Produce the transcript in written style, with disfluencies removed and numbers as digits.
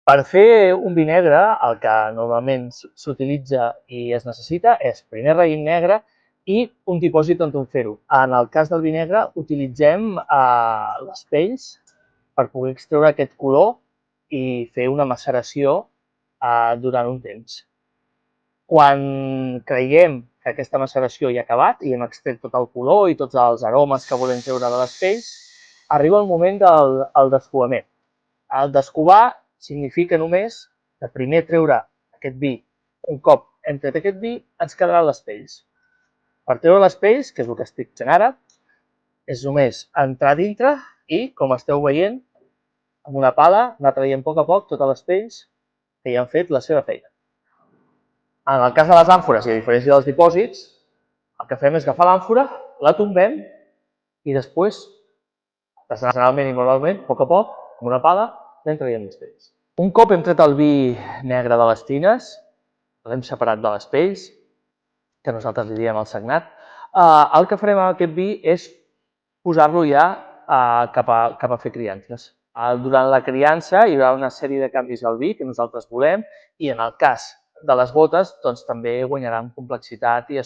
Per fer un vi negre, el que normalment s'utilitza i es necessita és primer raïm negre i un dipòsit on fer-ho. En el cas del vi negre utilitzem les pells per poder extreure aquest color i fer una maceració durant un temps. Quan creiem que aquesta maceració ja ha acabat i hem extret tot el color i tots els aromes que volem treure de les pells, arriba el moment del descovament. El descovar significa només que primer treure aquest vi, un cop hem tret aquest vi, ens quedaran les pells. Per treure les pells, que és el que estic fent ara, és només entrar dintre i, com esteu veient, amb una pala anar traient a poc totes les pells que ja han fet la seva feina. En el cas de les àmfores, i a diferència dels dipòsits, el que fem és agafar l'àmfora, la tombem i després, artesanalment i manualment, a poc, amb una pala, anem traient les pells. Un cop hem tret el vi negre de les tines, l'hem separat de les pells, que nosaltres li diem el sagnat, el que farem amb aquest vi és posar-lo ja cap a fer criances. Durant la criança hi haurà una sèrie de canvis al vi que nosaltres volem i en el cas de les botes doncs, també guanyaran complexitat i